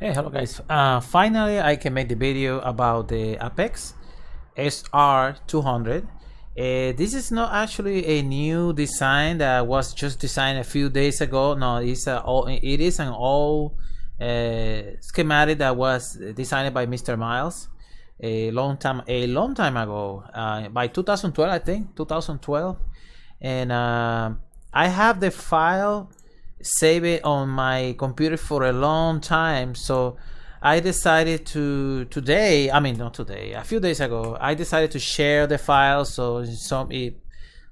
Hey, hello guys. Finally, I can make the video about the Apex SR200. This is not actually a new design that was just designed a few days ago. No, it is an old schematic that was designed by Mr. Miles a long time ago, by 2012, I think 2012, and I have the file save it on my computer for a long time, so I decided to a few days ago I decided to share the file, so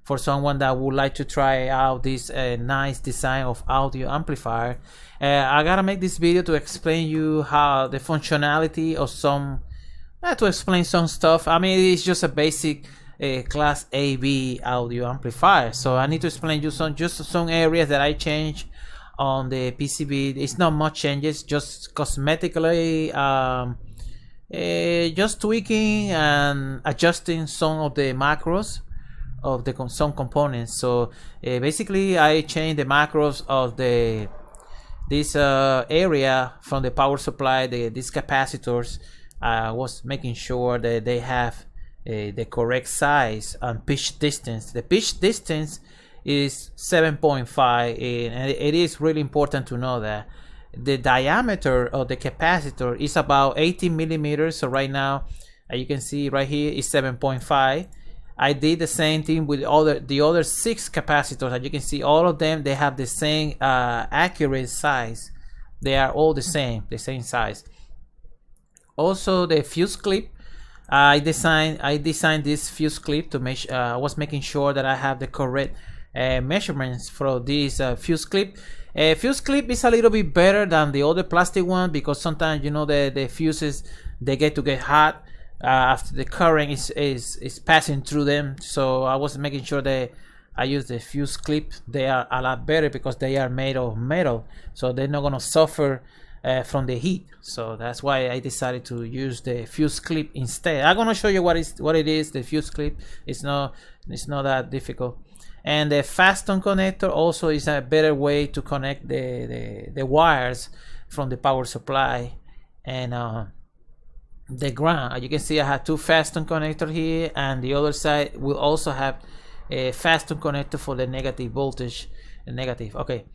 for someone that would like to try out this nice design of audio amplifier. I gotta make this video to explain you how the functionality of to explain some stuff. I mean, it's just a basic class AB audio amplifier, so I need to explain you some areas that I changed on the PCB. It's not much changes, just cosmetically, just tweaking and adjusting some of the macros of some components. So basically I changed the macros of this area from the power supply, these capacitors. I was making sure that they have the correct size and pitch distance. The pitch distance is 7.5, and it is really important to know that the diameter of the capacitor is about 18 millimeters. So right now, you can see right here is 7.5. I did the same thing with the other 6 capacitors. As you can see, all of them, they have the same accurate size. They are all the same size. Also, the fuse clip, I designed this fuse clip to make. I was making sure that I have the correct measurements for this fuse clip. Fuse clip is a little bit better than the other plastic one, because sometimes, you know, the fuses, they get hot after the current is passing through them. So I was making sure that I use the fuse clip. They are a lot better because they are made of metal, so they're not gonna suffer from the heat. So that's why I decided to use the fuse clip instead. I'm gonna show you what it is. The fuse clip, it's not that difficult. And the fasten connector also is a better way to connect the wires from the power supply and the ground. As you can see, I have 2 fasten connector here, and the other side will also have a fasten connector for the negative voltage. Okay.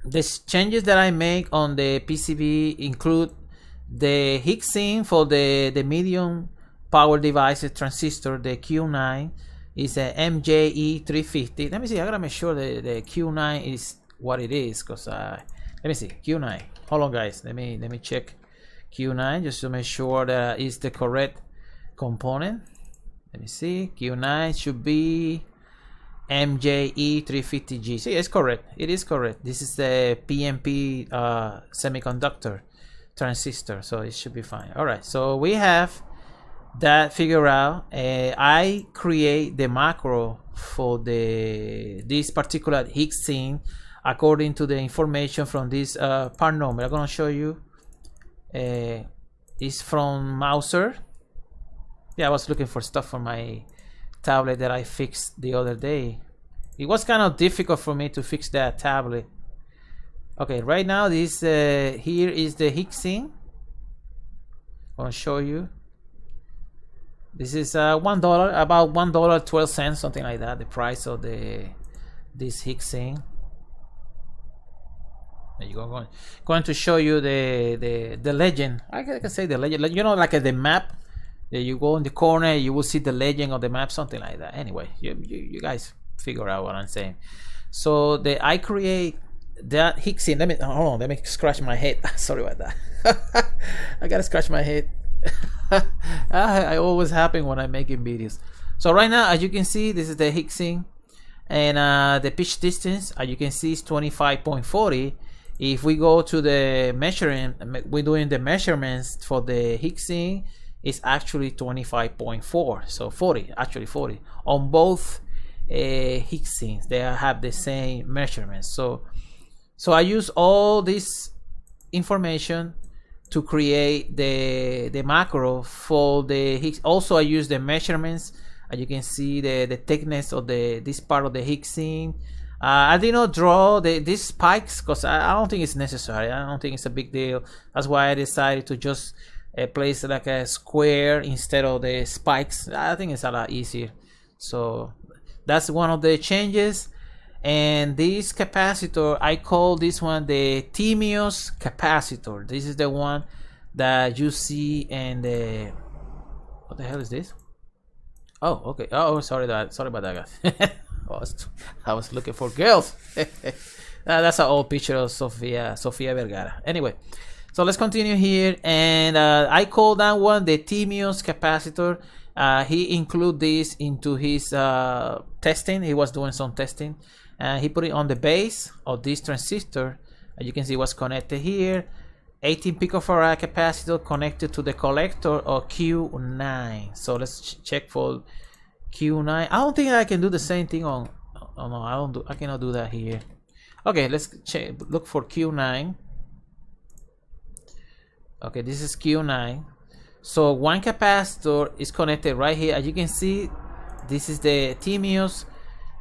The changes that I make on the PCB include the heatsink for the medium power devices transistor. The Q9 is a MJE350. Let me see. I gotta make sure the Q9 is what it is, because let me see. Q9. Hold on, guys. Let me check Q9 just to make sure that is the correct component. Let me see. Q9 should be MJE350G. See, it's correct. It is correct. This is the PNP semiconductor transistor, so it should be fine. All right, so we have that figured out. I create the macro for this particular heatsink according to the information from this part number. I'm gonna show you. It's from Mouser. Yeah, I was looking for stuff for my tablet that I fixed the other day. It was kind of difficult for me to fix that tablet. Okay, right now this here is the heatsink. I'll show you. This is $1, about $1.12, something like that. The price of this heatsink. There you go. Going to show you the legend. I can say the legend. You know, like the map. You go in the corner, you will see the legend of the map, something like that. Anyway, you guys figure out what I'm saying. So I create that heatsink. Hold on, let me scratch my head. Sorry about that. I gotta scratch my head. I always happen when I'm making videos. So right now, as you can see, this is the heatsink, and the pitch distance, as you can see, is 25.40. If we go to the measuring, we're doing the measurements for the heatsink. It's actually 25.4, so 40, actually 40 on both heatsinks. They have the same measurements. So I use all this information to create the macro for the heat. Also, I use the measurements. As you can see, the thickness of this part of the heatsink, I did not draw these spikes because I don't think it's necessary. I don't think it's a big deal. That's why I decided to just place like a square instead of the spikes. I think it's a lot easier. So that's one of the changes. And this capacitor, I call this one the Timios capacitor. This is the one that you see in the, what the hell is this? Oh, okay. Oh, sorry about that, guys. I was looking for girls. That's an old picture of Sofia Vergara. Anyway, so let's continue here. And I call that one the Timios capacitor. He included this into his testing. He was doing some testing. He put it on the base of this transistor. You can see what's connected here. 18 picofarad capacitor connected to the collector of Q9. So let's check for Q9. I don't think I can do the same thing on. Oh no, I cannot do that here. Okay, let's check. Look for Q9. Okay, this is Q9. So one capacitor is connected right here. As you can see, this is the Timios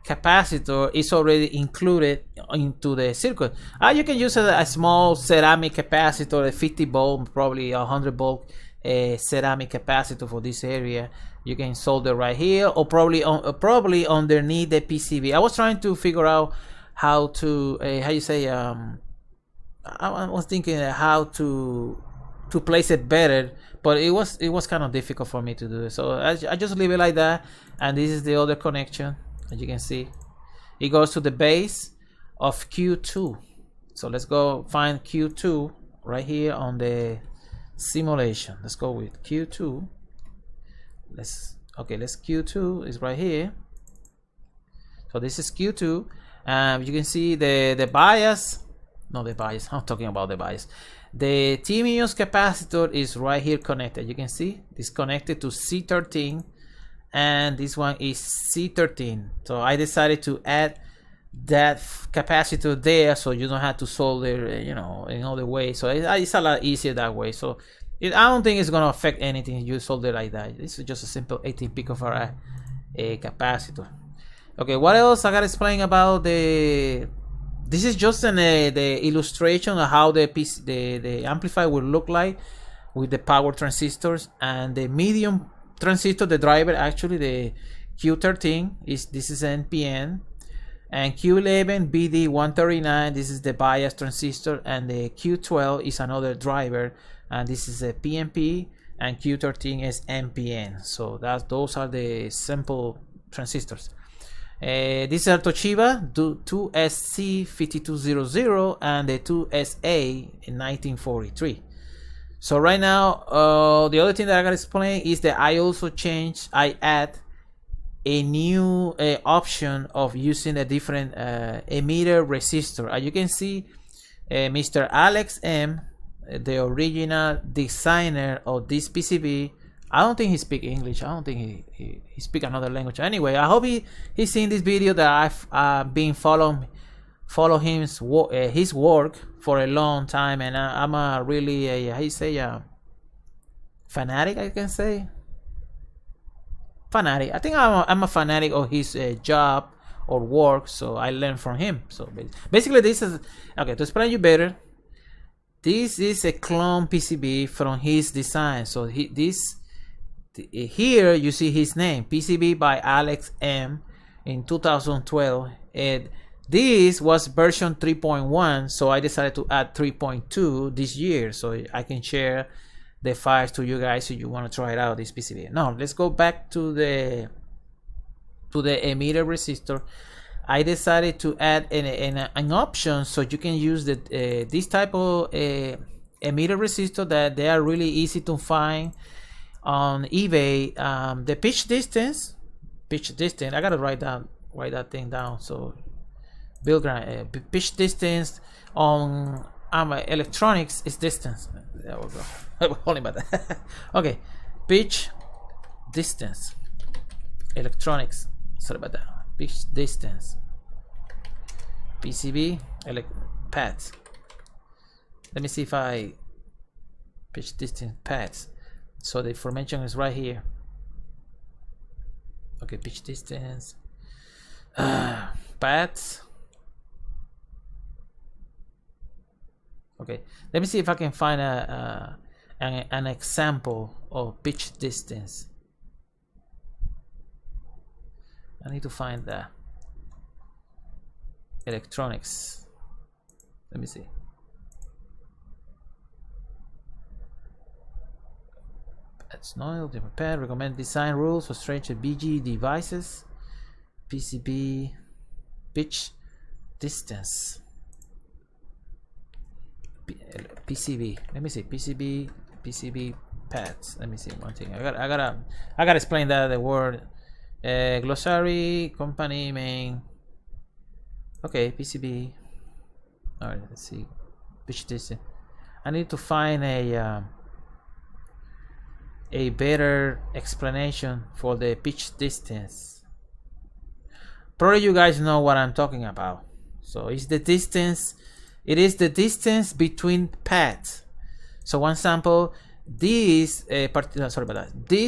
capacitor. Is already included into the circuit. You can use a small ceramic capacitor, a 50 volt, probably 100 volt ceramic capacitor for this area. You can solder right here, or probably underneath the PCB. I was trying to figure out how to how you say I was thinking how to place it better, but it was kind of difficult for me to do it. So I just leave it like that. And this is the other connection. As you can see, it goes to the base of Q2. So let's go find Q2 right here on the simulation. Let's go with Q2. Let's Q2 is right here. So this is Q2. You can see the bias. No, the bias. I'm talking about the bias. The Timios capacitor is right here connected. You can see it's connected to C13. And this one is C13. So I decided to add that capacitor there, so you don't have to solder, you know, in other way. So it's a lot easier that way. So I don't think it's gonna affect anything if you solder like that. This is just a simple 18 picofarad capacitor. Okay, what else I gotta explain about the? This is just the illustration of how the amplifier will look like with the power transistors and the medium transistor, the driver, actually the Q13 this is NPN, and Q11 BD139, this is the bias transistor, and the Q12 is another driver, and this is a PNP, and Q13 is NPN. So those are the simple transistors. These are Toshiba 2SC5200 and the 2SA in 1943. So right now, the other thing that I gotta explain is that I add a new option of using a different emitter resistor. As you can see, Mr. Alex M, the original designer of this PCB, I don't think he speaks English. I don't think he speaks another language. Anyway, I hope he's seen this video that I've been follow his work for a long time, and I'm a really how you say fanatic. I can say fanatic. I think I'm a fanatic of his job or work, so I learn from him. So basically, this is okay. To explain you better, this is a clone PCB from his design. So here you see his name, PCB by Alex M in 2012, and this was version 3.1, so I decided to add 3.2 this year, so I can share the files to you guys if you want to try it out, this PCB. Now let's go back to the emitter resistor. I decided to add an option so you can use this type of emitter resistor that they are really easy to find on eBay. The pitch distance, I gotta write that thing down. So pitch distance on electronics is distance. There we go. Only about that. Okay, pitch distance, electronics. Sorry about that. Pitch distance, PCB, pads. Let me see if I pitch distance pads. So the information is right here. Okay, pitch distance, pads. Okay, let me see if I can find an example of pitch distance. I need to find that. Electronics. Let me see. That's not to prepare. Recommend design rules for strange BG devices. PCB pitch distance. PCB. Let me see. PCB pads. Let me see one thing. I gotta explain that the word. Glossary, company, main. Okay, PCB. All right, let's see. Pitch distance. I need to find a better explanation for the pitch distance. Probably you guys know what I'm talking about. So it's the distance. It is the distance between pads. So one sample. This this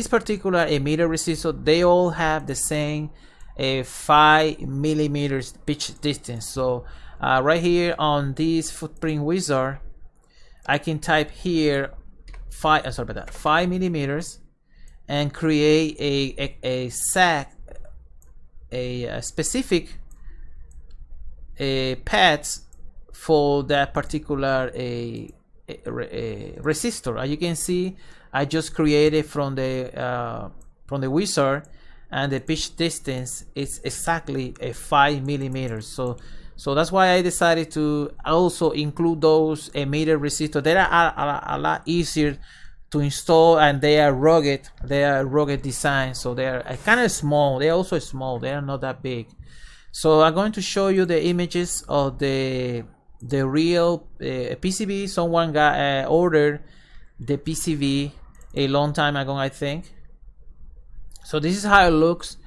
particular emitter resistor, they all have the same 5 millimeters pitch distance. So right here on this footprint wizard, I can type here 5 millimeters and create a specific pads for that particular resistor. As you can see, I just created from the wizard, and the pitch distance is exactly a 5 millimeters. So that's why I decided to also include those emitter resistors. They are a lot easier to install, and they are rugged. They are rugged design, so they are kind of small. They are also small. They are not that big. So I'm going to show you the images of the real PCB. Someone got ordered the PCB a long time ago, I think. So this is how it looks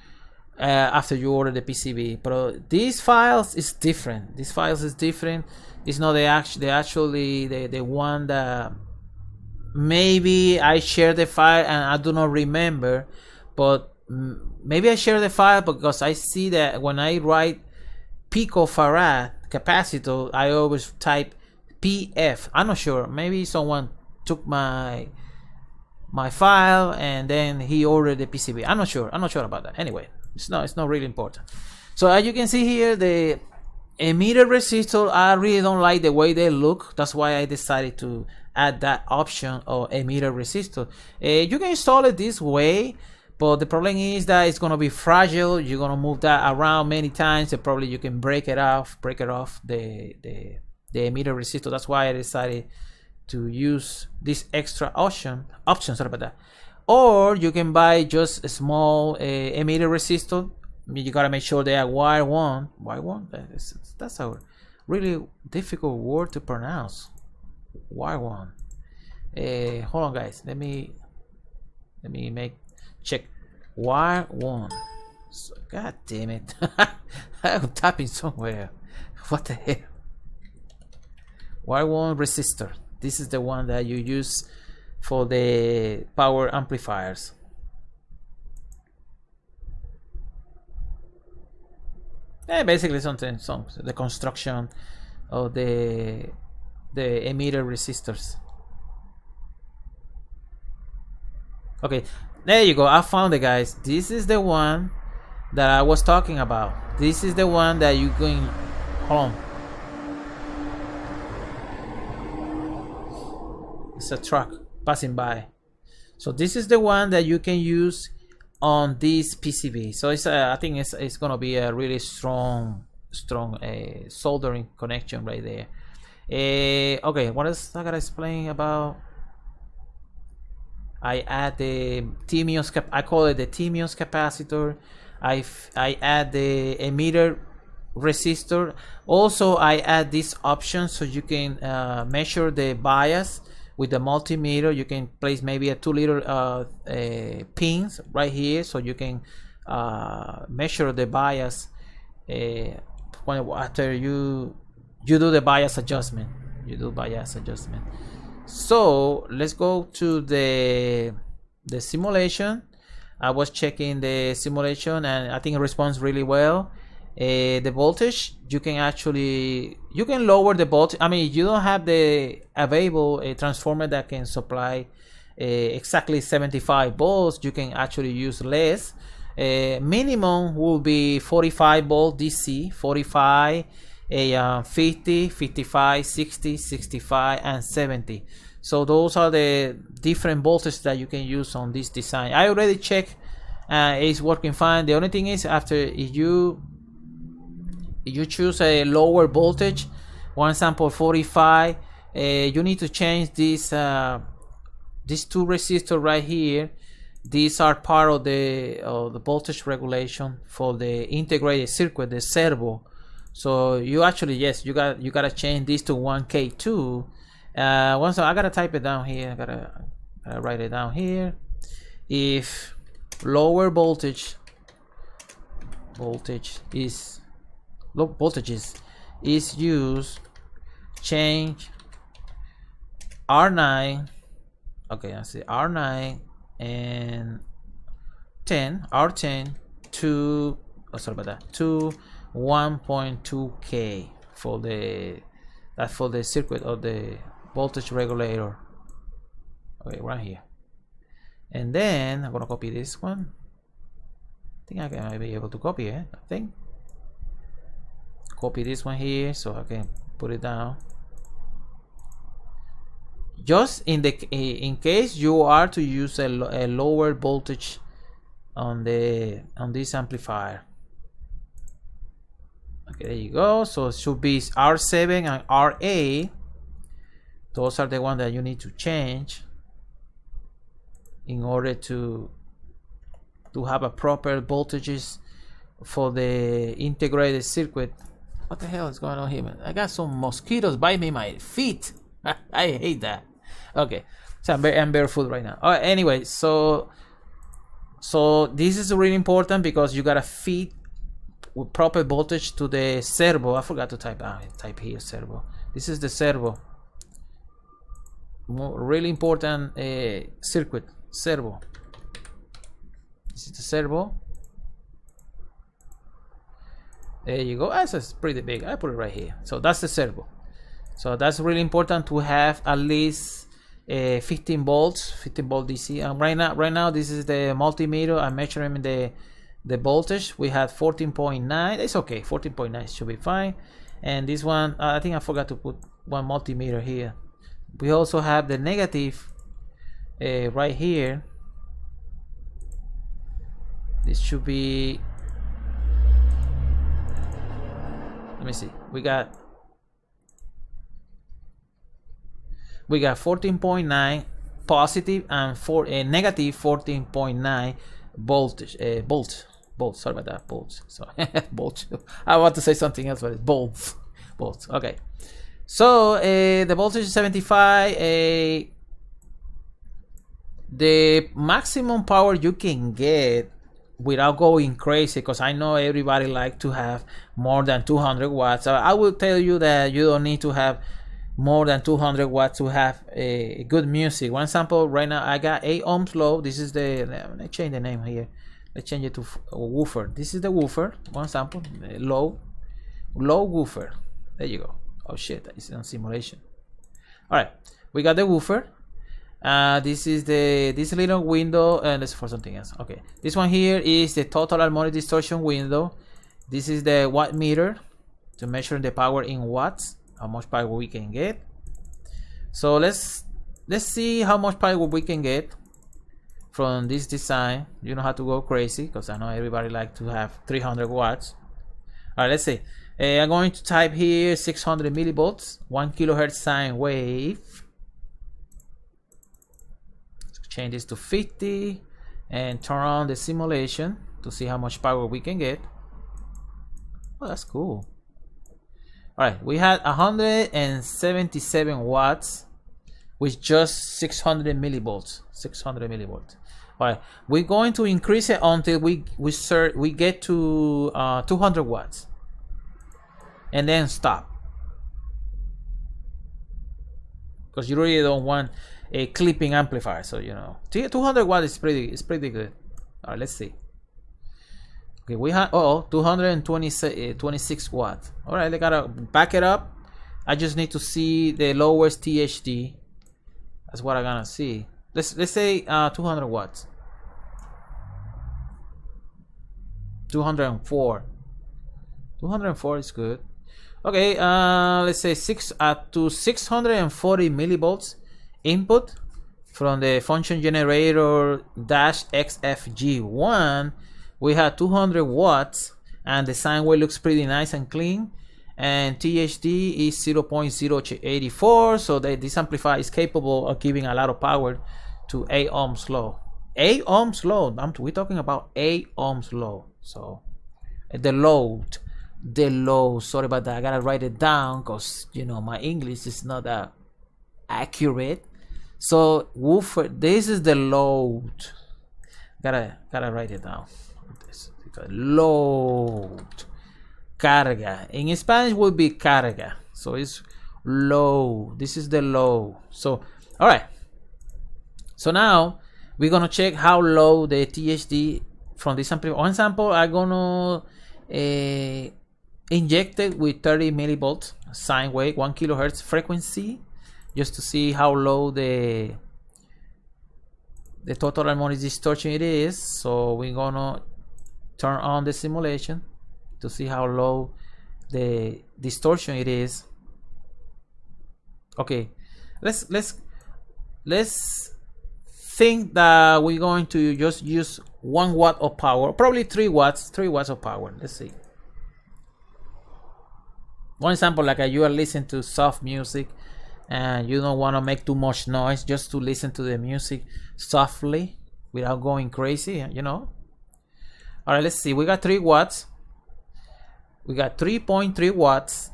after you order the PCB. But these files is different. These files is different. It's not the one that maybe I shared the file and I do not remember. But maybe I share the file because I see that when I write picofarad capacitor, I always type PF. I'm not sure. Maybe someone took my file and then he ordered the PCB. I'm not sure about that. Anyway, it's not really important. So as you can see here, the emitter resistor, I really don't like the way they look. That's why I decided to add that option of emitter resistor. You can install it this way, but the problem is that it's gonna be fragile. You're gonna move that around many times, and probably you can break it off the emitter resistor. That's why I decided to use this extra option. Sorry about that. Or you can buy just a small emitter resistor. You gotta make sure they are wire one. Wire one. That's a really difficult word to pronounce. Wire one. Hold on, guys. Let me check. Wire one. So, God damn it. I'm tapping somewhere. What the hell? Wire one resistor. This is the one that you use for the power amplifiers. Basically the construction of the emitter resistors. Okay, there you go. I found it, guys. This is the one that I was talking about. This is the one that you going. Hold on. It's a truck passing by. So this is the one that you can use on this PCB. So it's I think it's gonna be a really strong soldering connection right there. Okay, what else I gotta explain about? I add the TMOS I call it the TMOS capacitor. I add the emitter resistor. Also I add this option so you can measure the bias with the multimeter. You can place maybe a 2 liter pins right here, so you can measure the bias after you do the bias adjustment. So let's go to the simulation. I was checking the simulation and I think it responds really well. the voltage, you can lower the voltage. I mean, you don't have the available transformer that can supply exactly 75 volts. You can actually use less. Minimum will be 45 volt DC, 45, 50, 55, 60, 65, and 70. So those are the different voltages that you can use on this design. I already checked, it's working fine. The only thing is, after if you choose a lower voltage, one sample 45, you need to change these two resistors right here. These are part of the voltage regulation for the integrated circuit, the servo. So you actually, yes, you gotta change this to 1K2. Once I gotta type it down here. I gotta write it down here. If lower voltages is used, change R9. Okay, I see R9 and R10 to to 1.2K for the circuit of the voltage regulator. Okay, right here. And then I'm gonna copy this one. I think I can be able to copy it. I think copy this one here so I can put it down. Just in case you are to use a lower voltage on this amplifier. Okay, there you go. So it should be R7 and RA. Those are the ones that you need to change in order to have a proper voltages for the integrated circuit. What the hell is going on here, man? I got some mosquitoes biting me my feet. I hate that. Okay, so I'm barefoot right now. Anyway, so this is really important because you gotta feed with proper voltage to the servo. I forgot to type here servo. This is the servo. Really important circuit, servo. This is the servo. There you go. That's pretty big. I put it right here. So that's the servo. So that's really important to have at least 15 volts, 15 volt DC. And right now this is the multimeter. I'm measuring the voltage. We had 14.9. It's okay. 14.9 should be fine. And this one, I think I forgot to put one multimeter here. We also have the negative right here. This should be, let me see, we got 14.9 positive and negative 14.9 voltage volts. Sorry about that, volts. So volts. I want to say something else, but it's volts. Okay. So the voltage is 75. The maximum power you can get without going crazy, because I know everybody like to have more than 200 watts. I will tell you that you don't need to have more than 200 watts to have a good music. One sample right now, I got 8 ohms low. This is let's change the name here. Let's change it to woofer. This is the woofer. One sample, low woofer. There you go. Oh shit, it's on simulation. All right, we got the woofer. This is this little window, and this is for something else. Okay, this one here is the total harmonic distortion window. This is the watt meter to measure the power in watts, how much power we can get. So let's see how much power we can get from this design. You don't have to go crazy, because I know everybody like to have 300 watts. All right, let's see. I'm going to type here 600 millivolts, 1 kilohertz sine wave. Change this to 50 and turn on the simulation to see how much power we can get. Oh, that's cool. All right, we had 177 watts with just 600 millivolts. 600 millivolts. All right, we're going to increase it until we get to 200 watts, and then stop, because you really don't want a clipping amplifier. So 200 watts is pretty good. All right, let's see. Okay, we have 226 watts. All right, I gotta back it up. I just need to see the lowest THD. That's what I'm gonna see. Let's say 200 watts. 204. 204 is good. Okay, let's say 640 millivolts input from the function generator -XFG1. We have 200 watts, and the sine wave looks pretty nice and clean. And THD is 0.084, so this amplifier is capable of giving a lot of power to 8 ohms low. 8 ohms low. We're talking about 8 ohms low. So the load. Sorry about that. I gotta write it down because my English is not that accurate. So woofer. This is the load. Gotta write it down. This load. Carga. In Spanish would be carga. So it's low. This is the low. So all right. So now we're gonna check how low the THD from this sample. One sample I'm gonna inject it with 30 millivolts sine wave, 1 kilohertz frequency, just to see how low the total harmonic distortion it is. So we're gonna turn on the simulation to see how low the distortion it is. Okay, let's think that we're going to just use 1 watt of power, probably 3 watts of power. Let's see. One example, like you are listening to soft music and you don't want to make too much noise, just to listen to the music softly without going crazy, All right, let's see. We got 3 watts. We got 3.3 watts,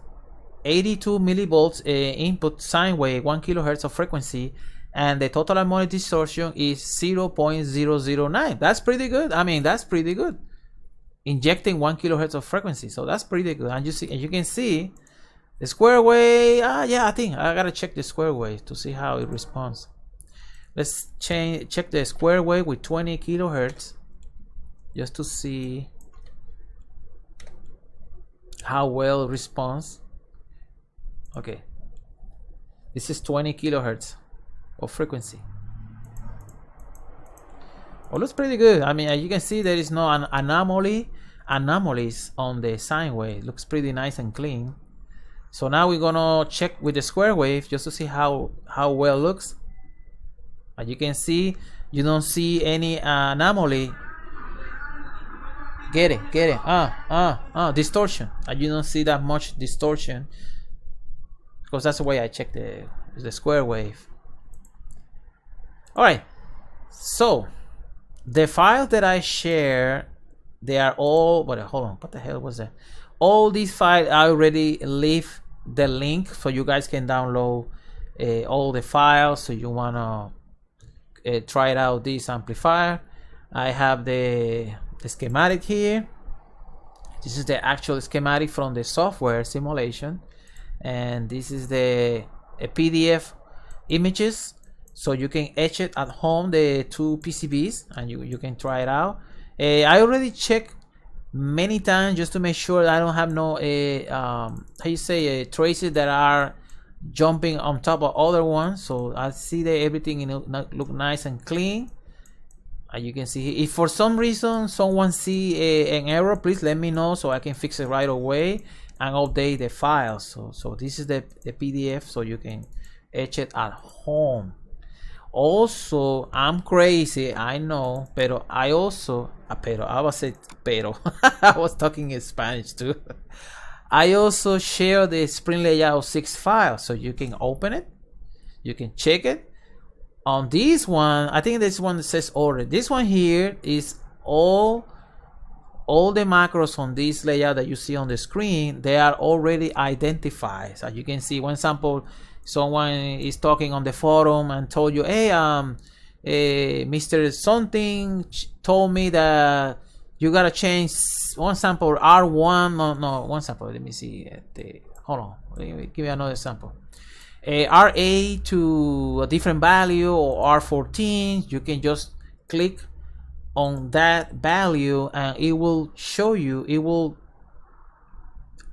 82 millivolts input sine wave, 1 kilohertz of frequency, and the total harmonic distortion is 0.009. That's pretty good. I mean, that's pretty good. Injecting 1 kilohertz of frequency, so that's pretty good. And you can see the square wave. Yeah, I think I gotta check the square wave to see how it responds. Let's check the square wave with 20 kilohertz just to see how well it responds. Okay, this is 20 kilohertz of frequency. Well, looks pretty good. I mean, as you can see, there is no anomalies on the sine wave. Looks pretty nice and clean. So now we're gonna check with the square wave just to see how well it looks. As you can see, you don't see any anomaly. Get it. Distortion. You don't see that much distortion because that's the way I check the square wave. All right. So the files that I share, they are all. But hold on. What the hell was that? All these files, I already leave the link so you guys can download all the files. So you wanna try it out this amplifier. I have the schematic here. This is the actual schematic from the software simulation, and this is the PDF images, so you can etch it at home, the 2 PCBs, and you can try it out. I already checked many times just to make sure I don't have no traces that are jumping on top of other ones. So I see that everything look nice and clean. You can see, if for some reason someone see an error, please let me know so I can fix it right away and update the file. So this is the PDF, so you can etch it at home. Also, I'm crazy, I know, pero I was talking in Spanish too. I also share the Spring Layout 6 file, so you can open it, you can check it. On this one, I think this one says order. This one here is all the macros on this layout that you see on the screen. They are already identified. So you can see, one sample, someone is talking on the forum and told you, hey, Mr. Something told me that you gotta change one sample R1. No, one sample. Let me see. Hold on. Give me another sample. R8 to a different value, or R14. You can just click on that value, and it will show you, it will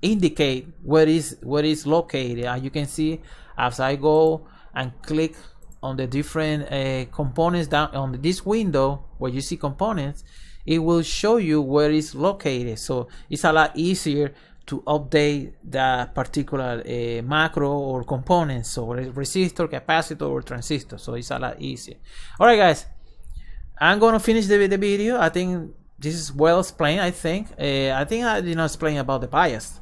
indicate where is located. And you can see as I go and click on the different components down on this window where you see components, it will show you where it's located. So it's a lot easier to update that particular macro or component, so resistor, capacitor, or transistor. So it's a lot easier. All right, guys, I'm gonna finish the video. I think this is well explained. I think I did not explain about the bias.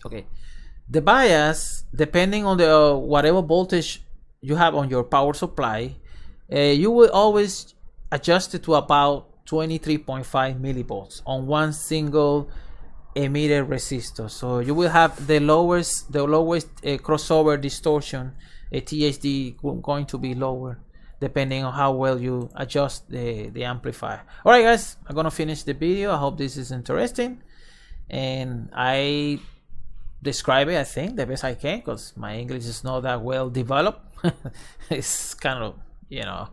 Okay, the bias, depending on the whatever voltage you have on your power supply, you will always adjust it to about 23.5 millivolts on one single emitter resistor. So you will have the lowest crossover distortion, a THD, going to be lower depending on how well you adjust the amplifier. All right, guys, I'm gonna finish the video. I hope this is interesting, and I describe it, I think, the best I can, because my English is not that well developed. It's kind of, you know,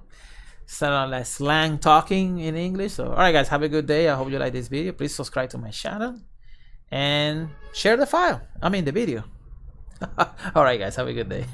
sort of like slang talking in English. So all right, guys, have a good day. I hope you like this video. Please subscribe to my channel and share the file, the video. All right, guys, have a good day.